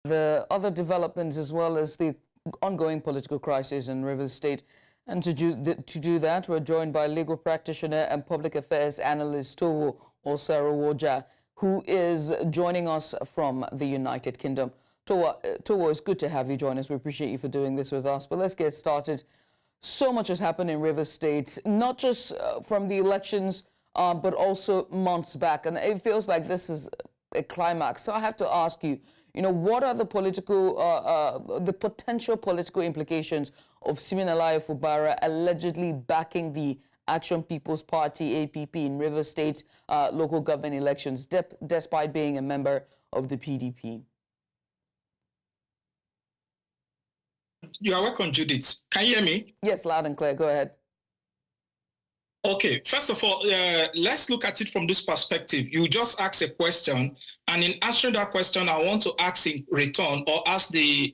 the other developments as well as the ongoing political crisis in Rivers State. And to do that, we're joined by legal practitioner and public affairs analyst Towo Osarowoja, who is joining us from the United Kingdom. Towo, it's good to have you join us. We appreciate you for doing this with us. But let's get started. So much has happened in Rivers State, not just from the elections, but also months back. And it feels like this is a climax. So I have to ask you, what are the the potential political implications of Siminalayi Fubara allegedly backing the Action People's Party, APP, in Rivers State local government elections, despite being a member of the PDP? You are welcome, Judith. Can you hear me? Yes, loud and clear. Go ahead. Okay, first of all, let's look at it from this perspective. You just asked a question, and in answering that question, I want to ask in return, or ask the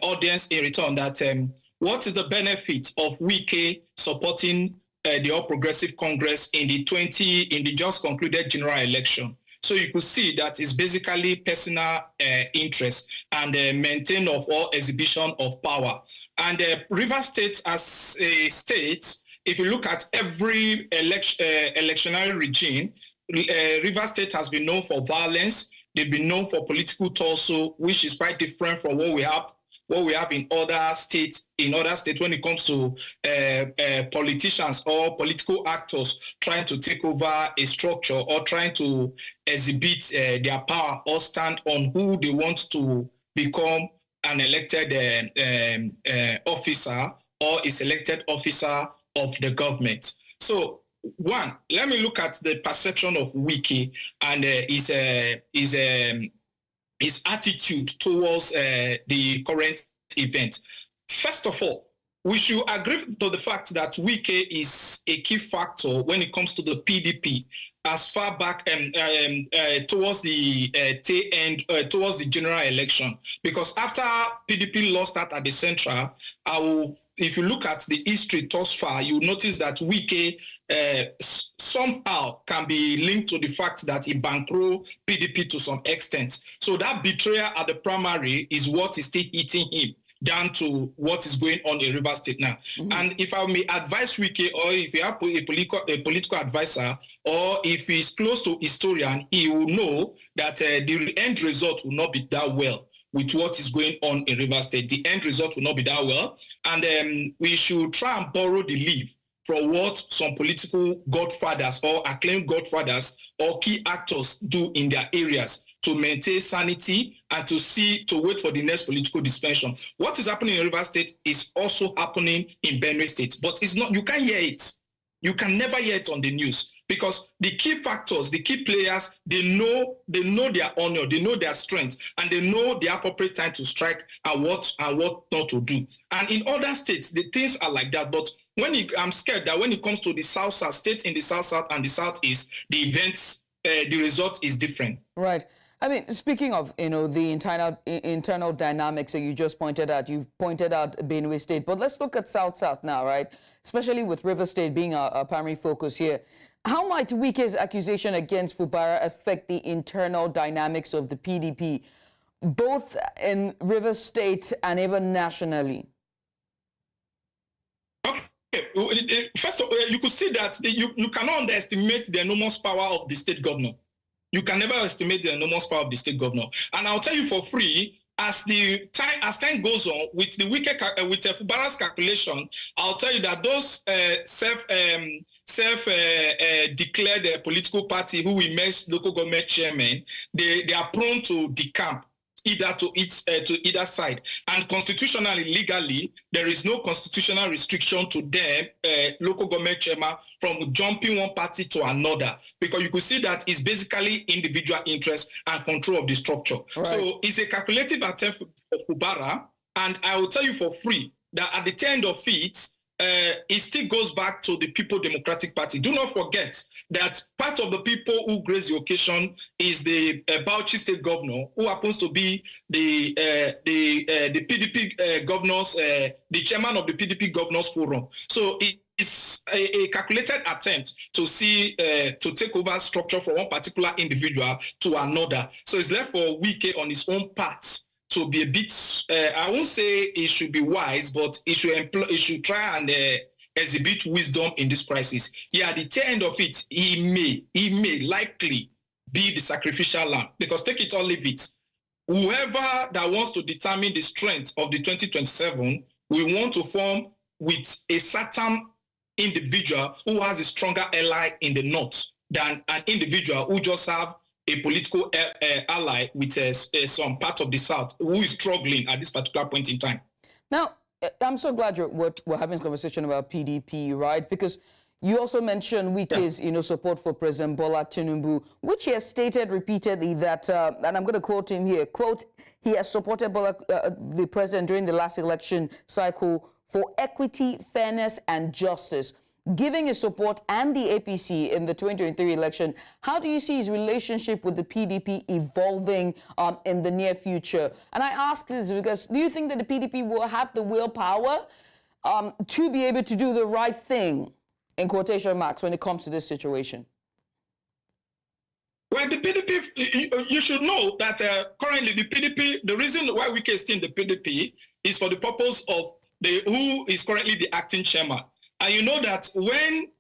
audience in return, that what is the benefit of Wike supporting the All Progressive Congress in the just concluded general election? So you could see that it's basically personal interest and maintain of all exhibition of power. And Rivers State as a state, if you look at every electionary regime, Rivers State has been known for violence. They've been known for political torso, which is quite different from what we have in other states. When it comes to politicians or political actors trying to take over a structure or trying to exhibit their power or stand on who they want to become an elected officer or a selected officer of the government. So, one, let me look at the perception of Wike and his attitude towards the current event. First of all, we should agree to the fact that Wike is a key factor when it comes to the PDP as far back towards the tail end, towards the general election. Because after PDP lost that at the central, if you look at the history thus far, you notice that Wike somehow can be linked to the fact that he bankrolled PDP to some extent. So that betrayal at the primary is what is still hitting him down to what is going on in Rivers State now. Mm-hmm. And if I may advise Wike, or if you have a political advisor, or if he's close to historian, he will know that the end result will not be that well with what is going on in Rivers State. The end result will not be that well. And we should try and borrow the leave from what some political godfathers or acclaimed godfathers or key actors do in their areas to maintain sanity and to wait for the next political dispensation. What is happening in Rivers State is also happening in Benue State, but it's not. You can't hear it. You can never hear it on the news because the key factors, the key players, they know their honor, they know their strength, and they know the appropriate time to strike and what not to do. And in other states, the things are like that. But I'm scared that when it comes to the South states in the South and the Southeast, the events, the result is different. Right. I mean, speaking of, the internal dynamics that you just pointed out, you've pointed out Benue State, but let's look at South now, right? Especially with River State being our primary focus here. How might Wike's accusation against Fubara affect the internal dynamics of the PDP, both in River State and even nationally? Okay. First of all, you could see that you cannot underestimate the enormous power of the state governor. You can never estimate the enormous power of the state governor. And I'll tell you for free, as time goes on, with the with Fubara's calculation, I'll tell you that those self-declared political party who emerged local government chairmen, they are prone to decamp to either side. And constitutionally, legally, there is no constitutional restriction to them, local government chairman, from jumping one party to another, because you could see that it's basically individual interest and control of the structure. Right. So it's a calculative attempt for Fubara, and I will tell you for free that at the end of it still goes back to the People Democratic Party. Do not forget that part of the people who grace the occasion is the Bauchi State Governor, who happens to be the PDP governors, the chairman of the PDP Governors Forum. So is a calculated attempt to to take over structure from one particular individual to another. So it's left for Wike on his own path to be a bit, I won't say it should be wise, but it should try and exhibit wisdom in this crisis. Yeah, at the tail end of it, he may likely be the sacrificial lamb, because take it or leave it. Whoever that wants to determine the strength of the 2027, we want to form with a certain individual who has a stronger ally in the north than an individual who just have a political ally with some part of the south who is struggling at this particular point in time. Now, I'm so glad we're having this conversation about PDP, right? Because you also mentioned Wike's, support for President Bola Tinubu, which he has stated repeatedly that, and I'm going to quote him here, quote, he has supported the president during the last election cycle for equity, fairness, and justice. Giving his support and the APC in the 2023 election, how do you see his relationship with the PDP evolving in the near future? And I ask this because do you think that the PDP will have the willpower to be able to do the right thing, in quotation marks, when it comes to this situation? Well, the PDP, you should know that currently the PDP, the reason why Wike is still in the PDP is for the purpose of who is currently the acting chairman. And you know that when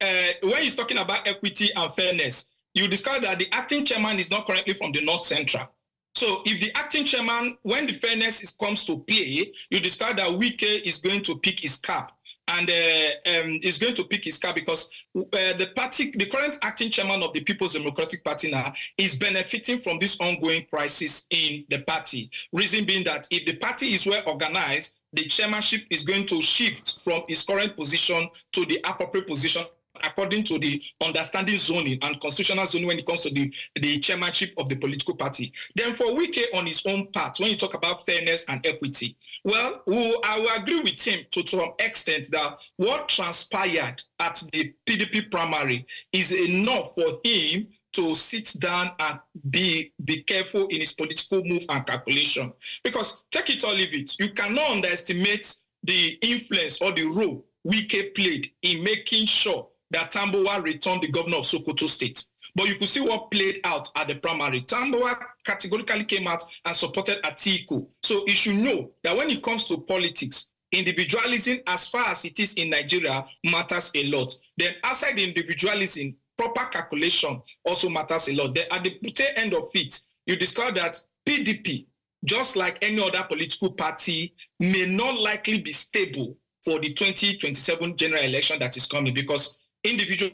he's talking about equity and fairness, you discover that the acting chairman is not currently from the North Central. So if the acting chairman, when the fairness comes to play, you discover that Wike is going to pick his cap. And is going to pick his cap because the current acting chairman of the People's Democratic Party now is benefiting from this ongoing crisis in the party. Reason being that if the party is well organized, the chairmanship is going to shift from its current position to the appropriate position according to the understanding zoning and constitutional zoning when it comes to the chairmanship of the political party. Then for Wike on his own part, when you talk about fairness and equity, well, I will agree with him to some extent that what transpired at the PDP primary is enough for him to sit down and be careful in his political move and calculation. Because take it or leave it, you cannot underestimate the influence or the role Wike played in making sure that Tambuwal returned the governor of Sokoto State. But you could see what played out at the primary. Tambuwal categorically came out and supported Atiku. So you should know that when it comes to politics, individualism, as far as it is in Nigeria, matters a lot. Then outside the individualism, proper calculation also matters a lot. Then at the tail end of it, you discover that PDP, just like any other political party, may not likely be stable for the 2027 general election that is coming, because individual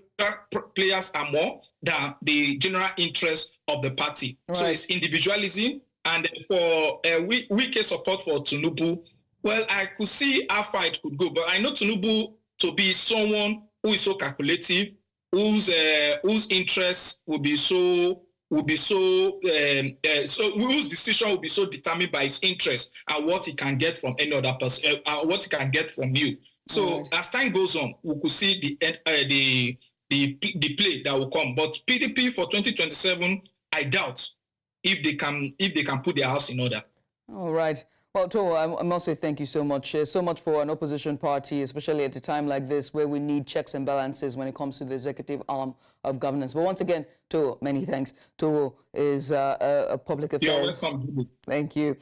players are more than the general interest of the party. Right. So it's individualism. And for Wike support for Tinubu, well, I could see how far it could go, but I know Tinubu to be someone who is so calculative, whose interests will be so whose decision will be so determined by his interest and what he can get from any other person, what he can get from you. So as time goes on, we could see the play that will come. But PDP for 2027, I doubt if they can put their house in order. All right. Well, Towo, I must say thank you so much. So much for an opposition party, especially at a time like this where we need checks and balances when it comes to the executive arm of governance. But once again, Towo, many thanks. Towo is a public affairs. You're welcome. Thank you.